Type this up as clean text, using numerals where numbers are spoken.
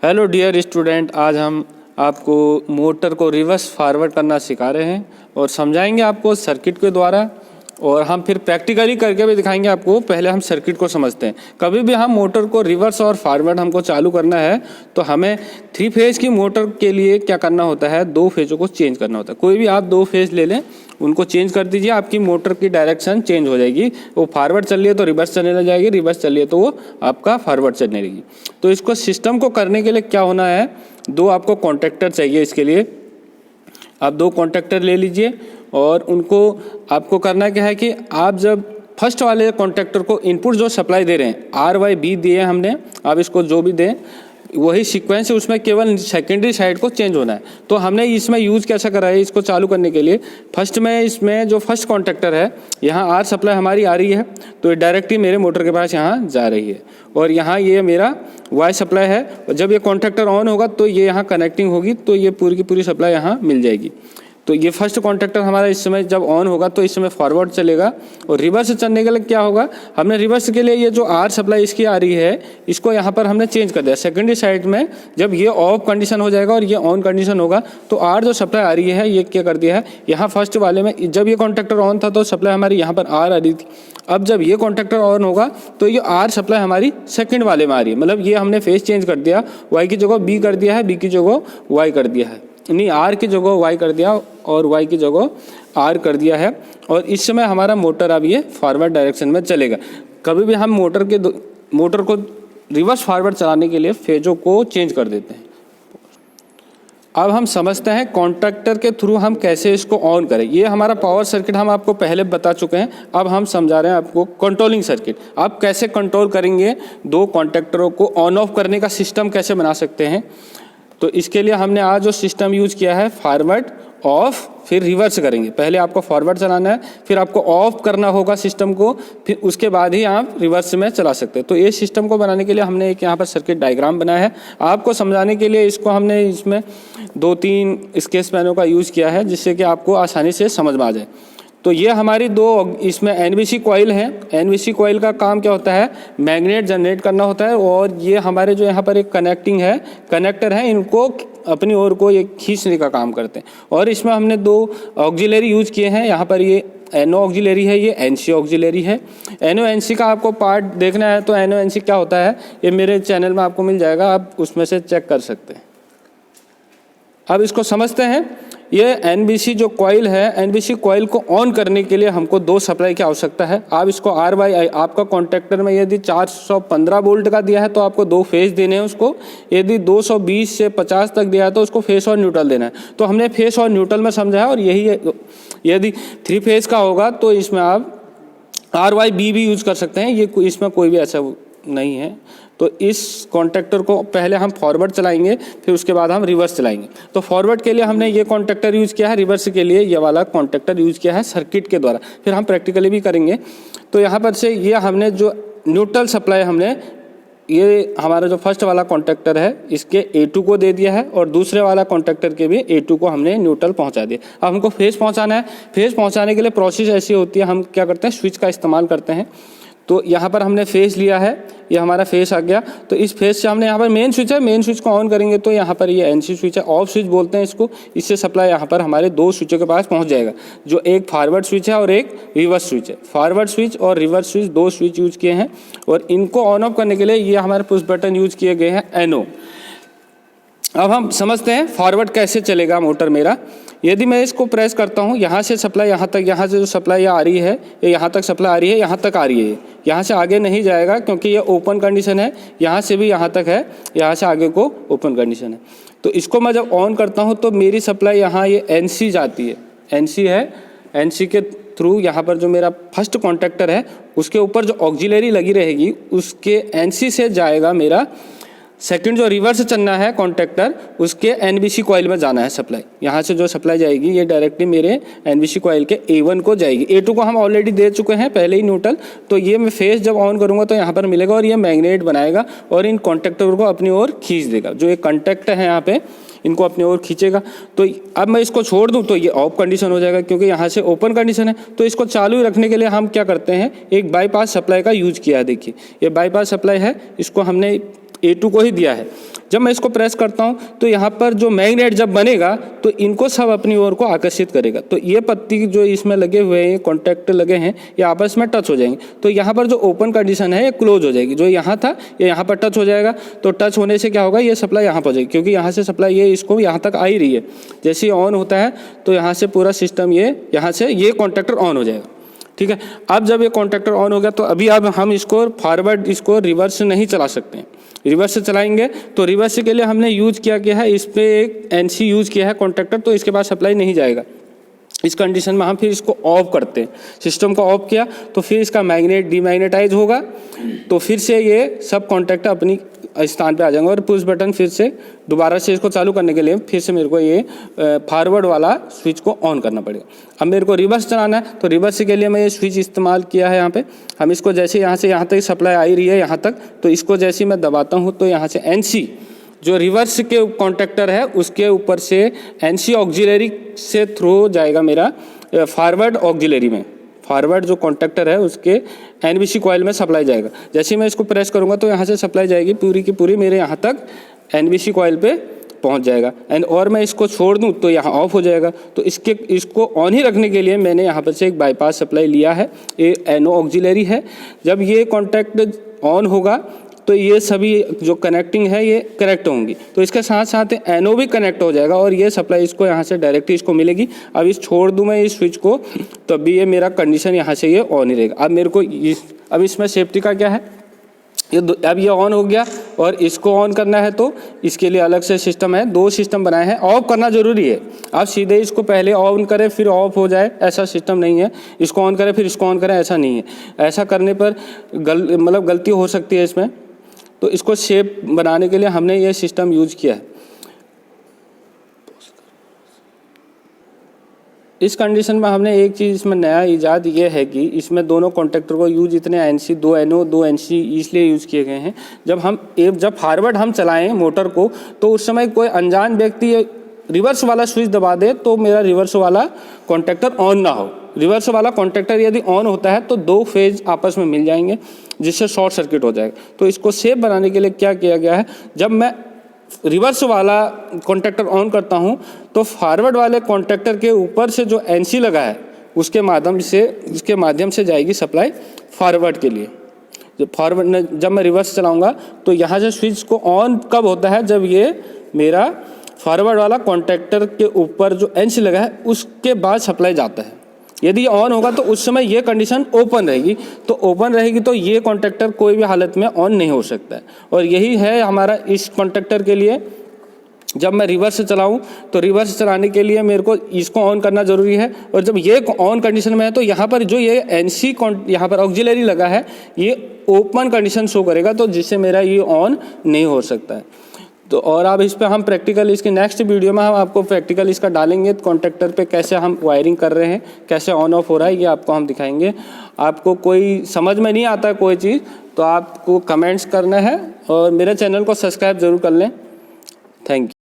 Hello dear student, आज हम आपको मोटर को रिवर्स फॉरवर्ड करना सिखा रहे हैं और समझाएंगे आपको सर्किट के द्वारा, और हम फिर प्रैक्टिकली करके भी दिखाएंगे आपको। पहले हम सर्किट को समझते हैं। कभी भी हम मोटर को रिवर्स और फॉरवर्ड हमको चालू करना है तो हमें 3 फेज की मोटर के लिए क्या करना होता है, 2 फेजों को चेंज करना होता है। कोई भी आप 2 फेज ले लें, उनको चेंज कर दीजिए, आपकी मोटर की डायरेक्शन चेंज हो जाएगी। वो फॉरवर्ड चल रही है तो रिवर्स चलने लग जाएगी, रिवर्स चल रही है तो वो आपका फॉरवर्ड चलने लगेगी। तो इसको सिस्टम को करने के लिए क्या होना है, 2 आपको कॉन्टैक्टर चाहिए। इसके लिए आप 2 कॉन्टैक्टर ले लीजिए और उनको आपको करना क्या है कि आप जब फर्स्ट वाले कॉन्टैक्टर को इनपुट जो सप्लाई दे रहे हैं RYB दिए हैं हमने, आप इसको जो भी दें वही सीक्वेंस है, उसमें केवल सेकेंडरी साइड को चेंज होना है। तो हमने इसमें यूज़ कैसा करा है, इसको चालू करने के लिए फर्स्ट में इसमें जो फर्स्ट कॉन्टैक्टर है, यहाँ R सप्लाई हमारी आ रही है तो ये डायरेक्टली मेरे मोटर के पास यहाँ जा रही है, और यहाँ ये मेरा Y सप्लाई है। और जब ये कॉन्टैक्टर ऑन होगा तो ये यहाँ कनेक्टिंग होगी, तो ये पूरी की पूरी सप्लाई यहाँ मिल जाएगी। तो ये फर्स्ट कॉन्टैक्टर हमारा इस समय जब ऑन होगा तो इस समय फॉरवर्ड चलेगा, और रिवर्स चलने के लिए क्या होगा, हमने रिवर्स के लिए ये जो R सप्लाई इसकी आ रही है, इसको यहाँ पर हमने चेंज कर दिया सेकेंडरी साइड में। जब ये ऑफ कंडीशन हो जाएगा और ये ऑन कंडीशन होगा तो R जो सप्लाई आ रही है ये क्या कर दिया है, यहाँ फर्स्ट वाले में जब ये कॉन्टैक्टर ऑन था तो सप्लाई हमारी यहाँ पर R आ रही थी। अब जब ये कॉन्टैक्टर ऑन होगा तो ये R सप्लाई हमारी सेकेंड वाले में आ रही है, मतलब ये हमने फेज चेंज कर दिया, Y की जगह B कर दिया है, B की जगह Y कर दिया है, नहीं R की जगह Y कर दिया और Y की जगह R कर दिया है। और इस समय हमारा मोटर अब ये फॉरवर्ड डायरेक्शन में चलेगा। कभी भी हम मोटर को रिवर्स फॉरवर्ड चलाने के लिए फेजों को चेंज कर देते हैं। अब हम समझते हैं कॉन्टैक्टर के थ्रू हम कैसे इसको ऑन करें। ये हमारा पावर सर्किट हम आपको पहले बता चुके हैं, अब हम समझा रहे हैं आपको कंट्रोलिंग सर्किट। आप कैसे कंट्रोल करेंगे, 2 कॉन्टैक्टरों को ऑन ऑफ करने का सिस्टम कैसे बना सकते हैं। तो इसके लिए हमने आज जो सिस्टम यूज़ किया है, फॉरवर्ड ऑफ फिर रिवर्स करेंगे। पहले आपको फॉरवर्ड चलाना है, फिर आपको ऑफ करना होगा सिस्टम को, फिर उसके बाद ही आप रिवर्स में चला सकते हैं। तो ये सिस्टम को बनाने के लिए हमने एक यहाँ पर सर्किट डायग्राम बनाया है। आपको समझाने के लिए इसको हमने इसमें 2-3 स्केच पेनों का यूज़ किया है, जिससे कि आपको आसानी से समझ में आ जाए। तो ये हमारी 2 इसमें NBC कॉइल है। NBC कॉइल का काम क्या होता है, मैग्नेट जनरेट करना होता है, और ये हमारे जो यहाँ पर एक कनेक्टर है, इनको अपनी ओर को ये खींचने का काम करते हैं। और इसमें हमने 2 ऑक्सिलरी यूज़ किए हैं। यहाँ पर ये NO ऑक्सिलरी है, ये NC ऑक्सिलरी है। NO NC का आपको पार्ट देखना है तो NO NC क्या होता है, ये मेरे चैनल में आपको मिल जाएगा, आप उसमें से चेक कर सकते हैं। अब इसको समझते हैं। ये NBC जो कॉइल है, NBC कॉइल को ऑन करने के लिए हमको 2 सप्लाई की आवश्यकता है। आप इसको RY, आपका कॉन्टैक्टर में यदि 415 वोल्ट का दिया है तो आपको 2 फेज देने हैं उसको। यदि 220 से 50 तक दिया है तो उसको फेस और न्यूट्रल देना है। तो हमने फेस और न्यूट्रल में समझा है, और यही है। यदि 3 फेज का होगा तो इसमें आप RYB भी यूज़ कर सकते हैं, ये इसमें कोई भी ऐसा नहीं है। तो इस कॉन्टैक्टर को पहले हम फॉरवर्ड चलाएंगे, फिर उसके बाद हम रिवर्स चलाएंगे। तो फॉरवर्ड के लिए हमने ये कॉन्टैक्टर यूज़ किया है, रिवर्स के लिए ये वाला कॉन्टैक्टर यूज़ किया है सर्किट के द्वारा। फिर हम प्रैक्टिकली भी करेंगे। तो यहाँ पर से ये हमने जो न्यूट्रल सप्लाई हमने ये हमारा जो फर्स्ट वाला कॉन्टैक्टर है इसके A2 को दे दिया है, और दूसरे वाला कॉन्टैक्टर के भी A2 को हमने न्यूट्रल पहुंचा दिया। अब हमको फेज पहुंचाना है। फेज पहुंचाने के लिए प्रोसेस ऐसी होती है, हम क्या करते हैं, स्विच का इस्तेमाल करते हैं। तो यहाँ पर हमने फेज लिया है, ये हमारा फेज आ गया। तो इस फेज से हमने यहाँ पर मेन स्विच है, मेन स्विच को ऑन करेंगे तो यहाँ पर ये NC स्विच है, ऑफ स्विच बोलते हैं इसको। इससे सप्लाई यहाँ पर हमारे 2 स्विचों के पास पहुँच जाएगा, जो एक फॉरवर्ड स्विच है और एक रिवर्स स्विच है। फॉरवर्ड स्विच और रिवर्स स्विच 2 स्विच यूज किए हैं, और इनको ऑन ऑफ करने के लिए ये हमारे पुश बटन यूज किए गए हैं NO। अब हम समझते हैं फॉरवर्ड कैसे चलेगा मोटर मेरा। यदि मैं इसको प्रेस करता हूँ, यहाँ से सप्लाई यहाँ तक, यहाँ से जो सप्लाई आ रही है ये यहाँ तक सप्लाई आ रही है, यहाँ तक आ रही है, यहाँ से आगे नहीं जाएगा क्योंकि ये ओपन कंडीशन है। यहाँ से भी यहाँ तक है, यहाँ से आगे को ओपन कंडीशन है। तो इसको मैं जब ऑन करता हूँ तो मेरी सप्लाई यहाँ ये NC जाती है, NC है। NC के थ्रू यहाँ पर जो मेरा फर्स्ट कॉन्टैक्टर है उसके ऊपर जो ऑक्सिलरी लगी रहेगी उसके NC से जाएगा मेरा सेकंड जो रिवर्स चलना है कॉन्टैक्टर, उसके NBC कॉइल में जाना है सप्लाई। यहाँ से जो सप्लाई जाएगी ये डायरेक्टली मेरे NBC कॉइल के A1 को जाएगी। A2 को हम ऑलरेडी दे चुके हैं पहले ही न्यूट्रल। तो ये मैं फेस जब ऑन करूँगा तो यहाँ पर मिलेगा, और ये मैग्नेट बनाएगा और इन कॉन्टैक्टर को अपनी ओर खींच देगा। जो एक कॉन्टैक्ट है यहाँ पे, इनको अपनी ओर खींचेगा। तो अब मैं इसको छोड़ दूँ तो ये ऑफ कंडीशन हो जाएगा, क्योंकि यहाँ से ओपन कंडीशन है। तो इसको चालू रखने के लिए हम क्या करते हैं, एक बाईपास सप्लाई का यूज किया है। देखिए ये बाईपास सप्लाई है, इसको हमने A2 को ही दिया है। जब मैं इसको प्रेस करता हूँ तो यहाँ पर जो मैग्नेट जब बनेगा तो इनको सब अपनी ओर को आकर्षित करेगा। तो ये पत्ती जो इसमें लगे हुए हैं, कॉन्टैक्ट लगे हैं, ये आपस में टच हो जाएंगे। तो यहाँ पर जो ओपन कंडीशन है ये क्लोज हो जाएगी। जो यहाँ था ये यहाँ पर टच हो जाएगा। तो टच होने से क्या होगा, ये सप्लाई यहाँ पर हो जाएगी, क्योंकि यहाँ से सप्लाई ये इसको यहाँ तक आ ही रही है। जैसे ही ऑन होता है तो यहाँ से पूरा सिस्टम ये यहाँ से ये कॉन्टैक्टर ऑन हो जाएगा। ठीक है, अब जब ये कॉन्टैक्टर ऑन हो गया तो अभी अब हम इसको फॉरवर्ड, इसको रिवर्स नहीं चला सकते हैं। रिवर्स से चलाएंगे तो रिवर्स के लिए हमने यूज किया है, इस पर एक NC यूज किया है कॉन्टैक्टर, तो इसके बाद सप्लाई नहीं जाएगा। इस कंडीशन में हम फिर इसको ऑफ करते हैं। सिस्टम को ऑफ किया तो फिर इसका मैग्नेट डीमैग्नेटाइज होगा, तो फिर से ये सब कॉन्टैक्ट अपनी स्थान पे आ जाएंगे। और पुश बटन फिर से दोबारा से इसको चालू करने के लिए फिर से मेरे को ये फॉरवर्ड वाला स्विच को ऑन करना पड़ेगा। अब मेरे को रिवर्स चलाना है तो रिवर्स के लिए मैं ये स्विच इस्तेमाल किया है। यहाँ पे हम इसको जैसे यहाँ से यहाँ तक सप्लाई आ रही है यहाँ तक, तो इसको जैसे मैं दबाता हूँ तो यहाँ से NC जो रिवर्स के कॉन्टैक्टर है उसके ऊपर से NC ऑक्सिलरी से थ्रू जाएगा मेरा फॉरवर्ड ऑक्सिलरी में। फॉरवर्ड जो कॉन्टैक्टर है उसके NBC कॉइल में सप्लाई जाएगा। जैसे ही मैं इसको प्रेस करूँगा तो यहाँ से सप्लाई जाएगी पूरी की पूरी मेरे यहाँ तक NBC कॉइल पे पहुँच जाएगा। और मैं इसको छोड़ दूँ तो यहाँ ऑफ हो जाएगा। तो इसको ऑन ही रखने के लिए मैंने यहाँ पर से एक बाईपास सप्लाई लिया है, ये NO ऑक्सिलरी है। जब ये कॉन्टैक्ट ऑन होगा तो ये सभी जो कनेक्टिंग है ये कनेक्ट होंगी, तो इसके साथ साथ NO भी कनेक्ट हो जाएगा और ये सप्लाई इसको यहाँ से डायरेक्टली इसको मिलेगी। अब इस छोड़ दूँ मैं इस स्विच को तो अभी ये मेरा कंडीशन यहाँ से ये ऑन ही रहेगा। अब मेरे को अब इसमें सेफ्टी का क्या है, अब ये ऑन हो गया और इसको ऑन करना है तो इसके लिए अलग से सिस्टम है, 2 सिस्टम बनाए हैं। ऑफ करना जरूरी है, आप सीधे इसको पहले ऑन करें फिर ऑफ हो जाए ऐसा सिस्टम नहीं है। इसको ऑन करें फिर इसको ऑन करें ऐसा नहीं है। ऐसा करने पर गलती हो सकती है इसमें, तो इसको शेप बनाने के लिए हमने ये सिस्टम यूज किया है। इस कंडीशन में हमने एक चीज़ इसमें नया ईजाद ये है कि इसमें दोनों कॉन्टैक्टर को यूज इतने NC 2 NO 2 NC इसलिए यूज़ किए गए हैं, जब फॉरवर्ड हम चलाएं मोटर को तो उस समय कोई अनजान व्यक्ति रिवर्स वाला स्विच दबा दे तो मेरा रिवर्स वाला कॉन्टैक्टर ऑन ना हो। रिवर्स वाला कॉन्टैक्टर यदि ऑन होता है तो 2 फेज आपस में मिल जाएंगे जिससे शॉर्ट सर्किट हो जाएगा। तो इसको सेफ बनाने के लिए क्या किया गया है, जब मैं रिवर्स वाला कॉन्टैक्टर ऑन करता हूं तो फॉरवर्ड वाले कॉन्टैक्टर के ऊपर से जो NC लगा है उसके माध्यम से जाएगी सप्लाई फॉरवर्ड के लिए। जब मैं रिवर्स चलाऊंगा तो यहाँ से स्विच को ऑन कब होता है, जब ये मेरा फॉरवर्ड वाला कॉन्टैक्टर के ऊपर जो NC लगा है उसके बाद सप्लाई जाता है। यदि ऑन होगा तो उस समय ये कंडीशन ओपन रहेगी, तो ये कॉन्टैक्टर कोई भी हालत में ऑन नहीं हो सकता है। और यही है हमारा इस कॉन्टैक्टर के लिए। जब मैं रिवर्स से चलाऊं तो रिवर्स चलाने के लिए मेरे को इसको ऑन करना ज़रूरी है। और जब ये ऑन कंडीशन में है तो यहाँ पर जो ये NC यहाँ पर ऑक्सिलरी लगा है ये ओपन कंडीशन शो करेगा, तो जिससे मेरा ये ऑन नहीं हो सकता है। तो और अब इस पर हम प्रैक्टिकल, इसके नेक्स्ट वीडियो में हम आपको प्रैक्टिकल इसका डालेंगे कॉन्टैक्टर पे कैसे हम वायरिंग कर रहे हैं, कैसे ऑन ऑफ हो रहा है, ये आपको हम दिखाएंगे। आपको कोई समझ में नहीं आता कोई चीज़ तो आपको कमेंट्स करना है और मेरे चैनल को सब्सक्राइब ज़रूर कर लें। Thank you.